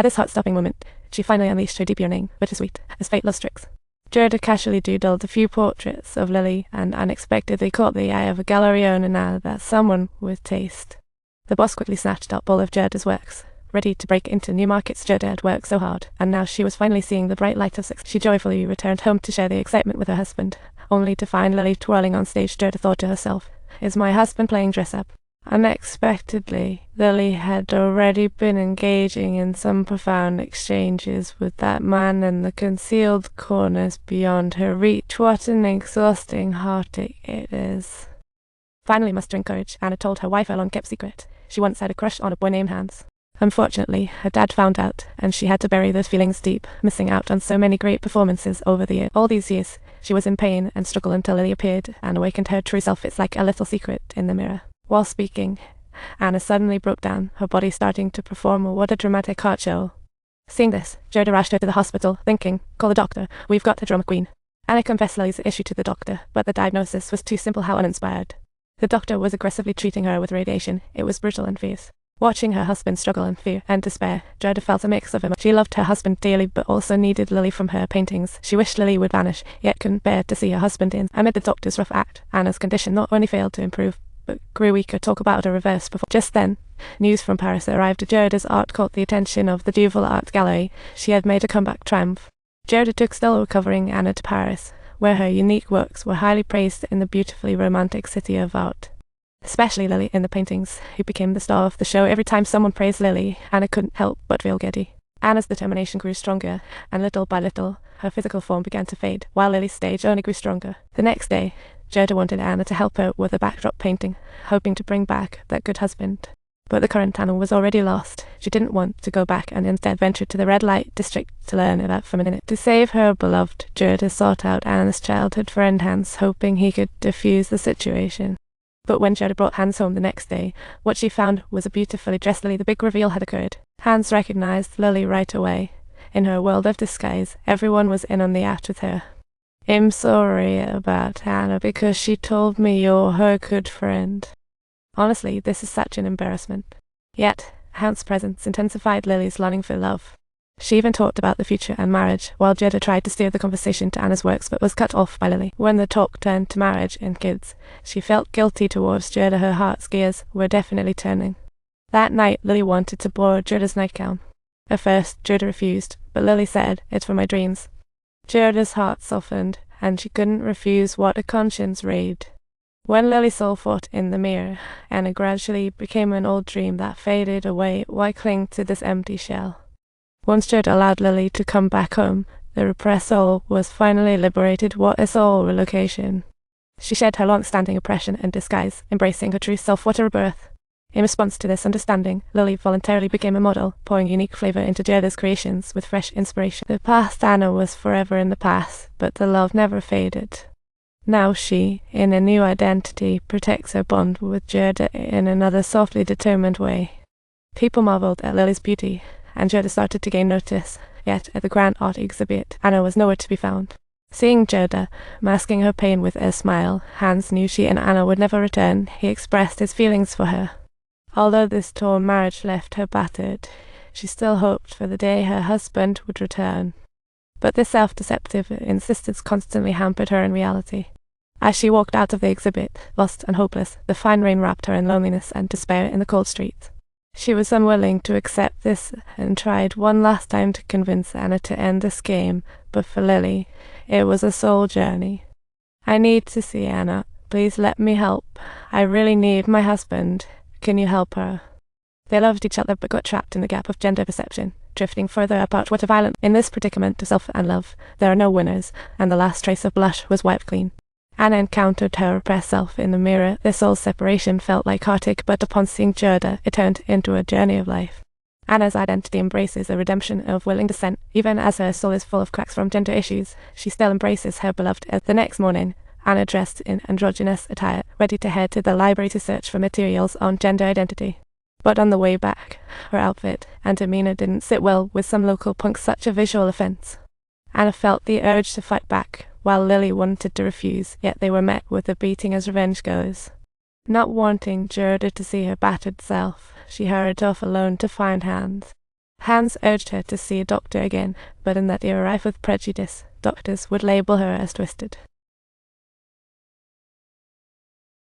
At this heart-stopping moment, she finally unleashed her deep yearning, bittersweet, as fate loves tricks. Gerda casually doodled a few portraits of Lily and unexpectedly caught the eye of a gallery owner now that someone with taste. The boss quickly snatched up all of Gerda's works. Ready to break into new markets, Gerda had worked so hard, and now she was finally seeing the bright light of success. She joyfully returned home to share the excitement with her husband, only to find Lily twirling on stage. Gerda thought to herself, "Is my husband playing dress-up?" Unexpectedly, Lily had already been engaging in some profound exchanges with that man in the concealed corners beyond her reach. What an exhausting heartache it is. Finally mustering courage, Anna told her wife her long-kept secret. She once had a crush on a boy named Hans. Unfortunately, her dad found out, and she had to bury those feelings deep, missing out on so many great performances over the years. All these years, she was in pain and struggled until Lily appeared and awakened her true self. It's like a little secret in the mirror. While speaking, Anna suddenly broke down, her body starting to perform what a dramatic heart show. Seeing this, Gerda rushed her to the hospital, thinking, "Call the doctor, we've got a drama queen." Anna confessed Lily's issue to the doctor, but the diagnosis was too simple. How uninspired. The doctor was aggressively treating her with radiation. It was brutal and fierce. Watching her husband struggle in fear and despair, Gerda felt a mix of emotions. She loved her husband dearly, but also needed Lily from her paintings. She wished Lily would vanish, yet couldn't bear to see her husband in. Amid the doctor's rough act, Anna's condition not only failed to improve, but grew weaker. Talk about a reverse before. Just then, news from Paris arrived. Gerda's art caught the attention of the Duval Art Gallery. She had made a comeback triumph. Gerda took still recovering Anna to Paris, where her unique works were highly praised in the beautifully romantic city of art. Especially Lily in the paintings, who became the star of the show. Every time someone praised Lily, Anna couldn't help but feel giddy. Anna's determination grew stronger, and little by little, her physical form began to fade, while Lily's stage only grew stronger. The next day, Gerda wanted Anna to help her with a backdrop painting, hoping to bring back that good husband. But the current Anna was already lost. She didn't want to go back and instead ventured to the red light district to learn about femininity. To save her beloved, Gerda sought out Anna's childhood friend Hans, hoping he could defuse the situation. But when Gerda brought Hans home the next day, what she found was a beautifully dressed Lily. The big reveal had occurred. Hans recognized Lily right away. In her world of disguise, everyone was in on the act with her. "I'm sorry about Anna because she told me you're her good friend." Honestly, this is such an embarrassment. Yet, Hans' presence intensified Lily's longing for love. She even talked about the future and marriage, while Gerda tried to steer the conversation to Anna's works but was cut off by Lily. When the talk turned to marriage and kids, she felt guilty towards Gerda. Her heart's gears were definitely turning. That night, Lily wanted to borrow Gerda's nightgown. At first, Gerda refused, but Lily said, "It's for my dreams." Gerda's heart softened, and she couldn't refuse what a conscience read. When Lily saw fought in the mirror, Anna gradually became an old dream that faded away. Why cling to this empty shell? Once Gerda allowed Lily to come back home, the repressed soul was finally liberated. What a soul relocation. She shed her long-standing oppression and disguise, embracing her true self. What a rebirth. In response to this understanding, Lily voluntarily became a model, pouring unique flavor into Gerda's creations with fresh inspiration. The past Anna was forever in the past, but the love never faded. Now she, in a new identity, protects her bond with Gerda in another softly determined way. People marveled at Lily's beauty, and Gerda started to gain notice, yet at the grand art exhibit, Anna was nowhere to be found. Seeing Gerda, masking her pain with a smile, Hans knew she and Anna would never return. He expressed his feelings for her. Although this torn marriage left her battered, she still hoped for the day her husband would return. But this self-deceptive insistence constantly hampered her in reality. As she walked out of the exhibit, lost and hopeless, the fine rain wrapped her in loneliness and despair in the cold streets. She was unwilling to accept this and tried one last time to convince Anna to end this game, but for Lily, it was a soul journey. "I need to see Anna. Please let me help. I really need my husband. Can you help her?" They loved each other but got trapped in the gap of gender perception, drifting further apart. What a violent. In this predicament of self and love, there are no winners, and the last trace of blush was wiped clean. Anna encountered her repressed self in the mirror. Their soul separation felt like heartache, but upon seeing Gerda, it turned into a journey of life. Anna's identity embraces a redemption of willing descent. Even as her soul is full of cracks from gender issues, she still embraces her beloved. The next morning, Anna dressed in androgynous attire, ready to head to the library to search for materials on gender identity. But on the way back, her outfit and demeanor didn't sit well with some local punks. Such a visual offense. Anna felt the urge to fight back, while Lily wanted to refuse, yet they were met with a beating as revenge goes. Not wanting Gerda to see her battered self, she hurried off alone to find Hans. Hans urged her to see a doctor again, but in that they were rife with prejudice, doctors would label her as twisted.